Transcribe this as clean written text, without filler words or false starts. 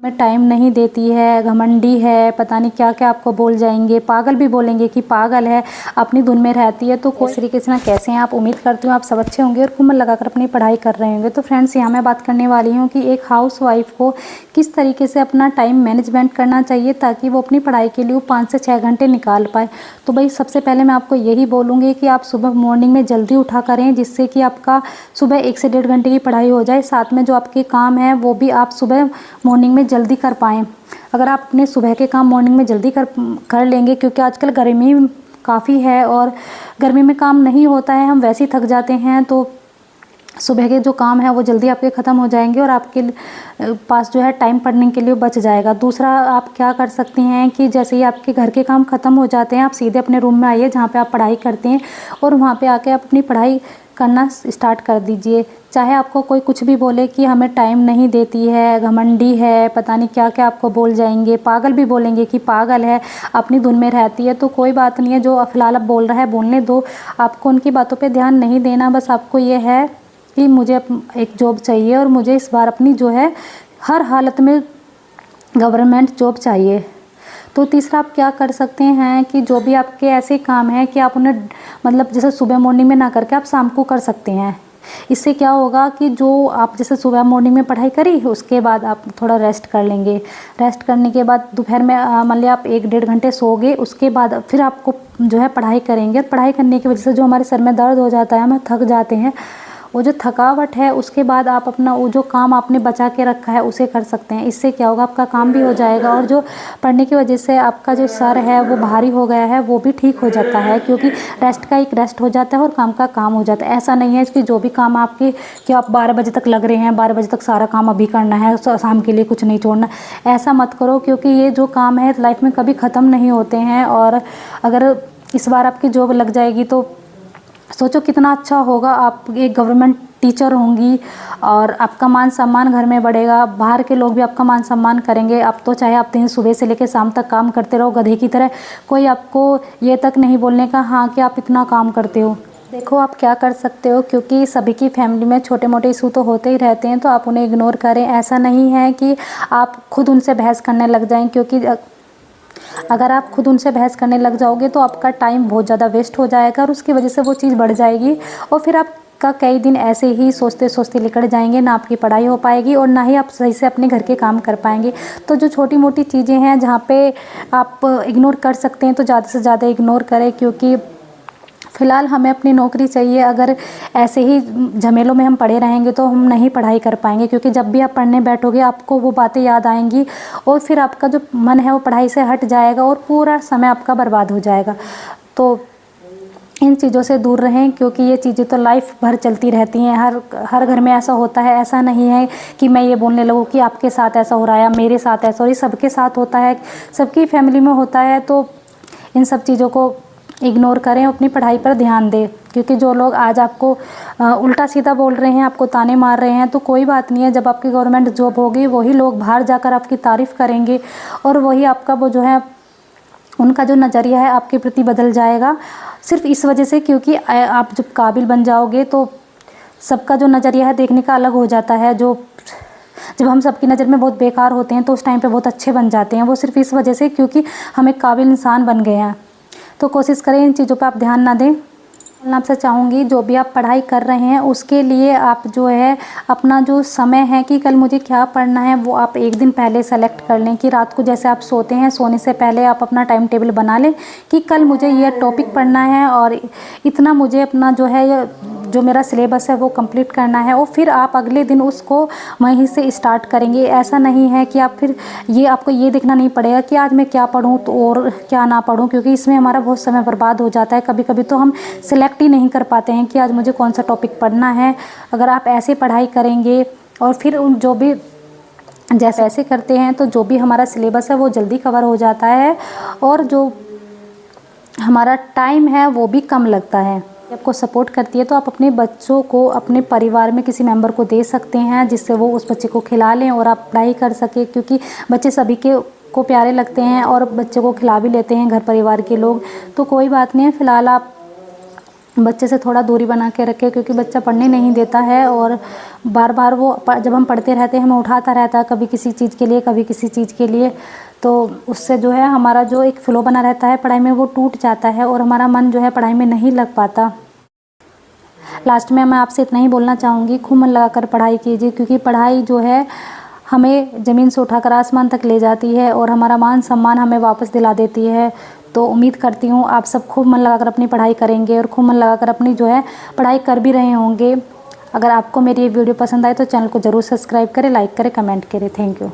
में टाइम नहीं देती है, घमंडी है, पता नहीं क्या क्या आपको बोल जाएंगे, पागल भी बोलेंगे कि पागल है, अपनी धुन में रहती है। तो कोई तरीके से ना कैसे हैं आप, उम्मीद करती हूँ आप सब अच्छे होंगे और खूब मन लगाकर अपनी पढ़ाई कर रहे होंगे। तो फ्रेंड्स, यहाँ मैं बात करने वाली हूँ कि एक हाउस वाइफ को किस तरीके से अपना टाइम मैनेजमेंट करना चाहिए ताकि वो अपनी पढ़ाई के लिए 5 से 6 घंटे निकाल पाए। तो भाई सबसे पहले मैं आपको यही बोलूँगी कि आप सुबह मॉर्निंग में जल्दी उठा करें, जिससे कि आपका सुबह 1 से 1.5 घंटे की पढ़ाई हो जाए। साथ में जो आपके काम हैं वो भी आप सुबह मॉर्निंग में जल्दी कर पाएँ। अगर आप अपने सुबह के काम मॉर्निंग में जल्दी कर लेंगे, क्योंकि आजकल गर्मी काफ़ी है और गर्मी में काम नहीं होता है, हम वैसे ही थक जाते हैं, तो सुबह के जो काम है वो जल्दी आपके ख़त्म हो जाएंगे और आपके पास जो है टाइम पढ़ने के लिए बच जाएगा। दूसरा आप क्या कर सकती हैं कि जैसे ही आपके घर के काम ख़त्म हो जाते हैं, आप सीधे अपने रूम में आइए जहाँ पे आप पढ़ाई करते हैं और वहाँ पे आके आप अपनी पढ़ाई करना स्टार्ट कर दीजिए। चाहे आपको कोई कुछ भी बोले कि हमें टाइम नहीं देती है, घमंडी है, पता नहीं क्या क्या आपको बोल जाएंगे, पागल भी बोलेंगे कि पागल है, अपनी धुन में रहती है, तो कोई बात नहीं है। जो फ़िलहाल अब बोल रहा है बोलने दो, आपको उनकी बातों पे ध्यान नहीं देना। बस आपको ये है कि मुझे एक जॉब चाहिए और मुझे इस बार अपनी जो है हर हालत में गवर्नमेंट जॉब चाहिए। तो तीसरा आप क्या कर सकते हैं कि जो भी आपके ऐसे काम हैं कि आप उन्हें मतलब जैसे सुबह मॉर्निंग में ना करके आप शाम को कर सकते हैं। इससे क्या होगा कि जो आप जैसे सुबह मॉर्निंग में पढ़ाई करी, उसके बाद आप थोड़ा रेस्ट कर लेंगे। रेस्ट करने के बाद दोपहर में मान लिया आप 1-1.5 घंटे सो गए, उसके बाद फिर आपको जो है पढ़ाई करेंगे। पढ़ाई करने की वजह से जो हमारे सर में दर्द हो जाता है, हम थक जाते हैं, वो जो थकावट है उसके बाद आप अपना वो जो काम आपने बचा के रखा है उसे कर सकते हैं। इससे क्या होगा, आपका काम भी हो जाएगा और जो पढ़ने की वजह से आपका जो सर है वो भारी हो गया है वो भी ठीक हो जाता है, क्योंकि रेस्ट का एक रेस्ट हो जाता है और काम का काम हो जाता है। ऐसा नहीं है कि जो भी काम आपके कि आप 12 बजे तक लग रहे हैं, 12 बजे तक सारा काम अभी करना है, शाम के लिए कुछ नहीं छोड़ना। ऐसा मत करो, क्योंकि ये जो काम है लाइफ में कभी ख़त्म नहीं होते हैं। और अगर इस बार आपकी जॉब लग जाएगी तो सोचो कितना अच्छा होगा, आप एक गवर्नमेंट टीचर होंगी और आपका मान सम्मान घर में बढ़ेगा, बाहर के लोग भी आपका मान सम्मान करेंगे। अब तो चाहे आप दिन सुबह से लेकर शाम तक काम करते रहो गधे की तरह, कोई आपको ये तक नहीं बोलने का हाँ कि आप इतना काम करते हो। देखो आप क्या कर सकते हो, क्योंकि सभी की फैमिली में छोटे मोटे इशू तो होते ही रहते हैं, तो आप उन्हें इग्नोर करें। ऐसा नहीं है कि आप खुद उनसे बहस करने लग जाएं, क्योंकि अगर आप खुद उनसे बहस करने लग जाओगे तो आपका टाइम बहुत ज़्यादा वेस्ट हो जाएगा और उसकी वजह से वो चीज़ बढ़ जाएगी और फिर आपका कई दिन ऐसे ही सोचते सोचते निकल जाएंगे, ना आपकी पढ़ाई हो पाएगी और ना ही आप सही से अपने घर के काम कर पाएंगे। तो जो छोटी मोटी चीज़ें हैं जहाँ पे आप इग्नोर कर सकते हैं तो ज़्यादा से ज़्यादा इग्नोर करें, क्योंकि फ़िलहाल हमें अपनी नौकरी चाहिए। अगर ऐसे ही झमेलों में हम पड़े रहेंगे तो हम नहीं पढ़ाई कर पाएंगे, क्योंकि जब भी आप पढ़ने बैठोगे आपको वो बातें याद आएंगी और फिर आपका जो मन है वो पढ़ाई से हट जाएगा और पूरा समय आपका बर्बाद हो जाएगा। तो इन चीज़ों से दूर रहें, क्योंकि ये चीज़ें तो लाइफ भर चलती रहती हैं। हर घर में ऐसा होता है। ऐसा नहीं है कि मैं ये बोलने लगूँ कि आपके साथ ऐसा हो रहा है या मेरे साथ ऐसा हो रहा है, सबके साथ होता है, सबकी फैमिली में होता है। तो इन सब चीज़ों को इग्नोर करें, अपनी पढ़ाई पर ध्यान दें, क्योंकि जो लोग आज आपको उल्टा सीधा बोल रहे हैं, आपको ताने मार रहे हैं, तो कोई बात नहीं है। जब आपकी गवर्नमेंट जॉब होगी वही लोग बाहर जाकर आपकी तारीफ़ करेंगे और वही आपका वो जो है उनका जो नज़रिया है आपके प्रति बदल जाएगा, सिर्फ इस वजह से क्योंकि आप जब काबिल बन जाओगे तो सबका जो नज़रिया है देखने का अलग हो जाता है। जब हम सबकी नज़र में बहुत बेकार होते हैं तो उस टाइम पे बहुत अच्छे बन जाते हैं, वो सिर्फ इस वजह से क्योंकि हम एक काबिल इंसान बन गए हैं। तो कोशिश करें इन चीज़ों पे आप ध्यान ना दें। मैं आपसे चाहूँगी जो भी आप पढ़ाई कर रहे हैं उसके लिए आप जो है अपना जो समय है कि कल मुझे क्या पढ़ना है वो आप एक दिन पहले सेलेक्ट कर लें, कि रात को जैसे आप सोते हैं सोने से पहले आप अपना टाइम टेबल बना लें कि कल मुझे ये टॉपिक पढ़ना है और इतना मुझे अपना जो है जो मेरा सिलेबस है वो कंप्लीट करना है और फिर आप अगले दिन उसको वहीं से स्टार्ट करेंगे। ऐसा नहीं है कि आप फिर ये आपको ये देखना नहीं पड़ेगा कि आज मैं क्या पढूं तो और क्या ना पढूं, क्योंकि इसमें हमारा बहुत समय बर्बाद हो जाता है। कभी कभी तो हम सिलेक्ट ही नहीं कर पाते हैं कि आज मुझे कौन सा टॉपिक पढ़ना है। अगर आप ऐसे पढ़ाई करेंगे और फिर उन जो भी जैसे ऐसे करते हैं तो जो भी हमारा सिलेबस है वो जल्दी कवर हो जाता है और जो हमारा टाइम है वो भी कम लगता है। आपको सपोर्ट करती है तो आप अपने बच्चों को अपने परिवार में किसी मेंबर को दे सकते हैं जिससे वो उस बच्चे को खिला लें और आप पढ़ाई कर सके, क्योंकि बच्चे सभी के को प्यारे लगते हैं और बच्चे को खिला भी लेते हैं घर परिवार के लोग। तो कोई बात नहीं है, फ़िलहाल आप बच्चे से थोड़ा दूरी बना के रखें, क्योंकि बच्चा पढ़ने नहीं देता है और बार बार वो जब हम पढ़ते रहते हैं हमें उठाता रहता है, कभी किसी चीज़ के लिए कभी किसी चीज़ के लिए। तो उससे जो है हमारा जो एक फ़्लो बना रहता है पढ़ाई में वो टूट जाता है और हमारा मन जो है पढ़ाई में नहीं लग पाता। लास्ट में मैं आपसे इतना ही बोलना चाहूँगी, खूब मन लगा कर पढ़ाई कीजिए, क्योंकि पढ़ाई जो है हमें ज़मीन से उठाकर आसमान तक ले जाती है और हमारा मान सम्मान हमें वापस दिला देती है। तो उम्मीद करती हूँ आप सब खूब मन लगाकर अपनी पढ़ाई करेंगे और खूब मन लगाकर अपनी जो है पढ़ाई कर भी रहे होंगे। अगर आपको मेरी ये वीडियो पसंद आए तो चैनल को ज़रूर सब्सक्राइब करें, लाइक करें, कमेंट करें। Thank you.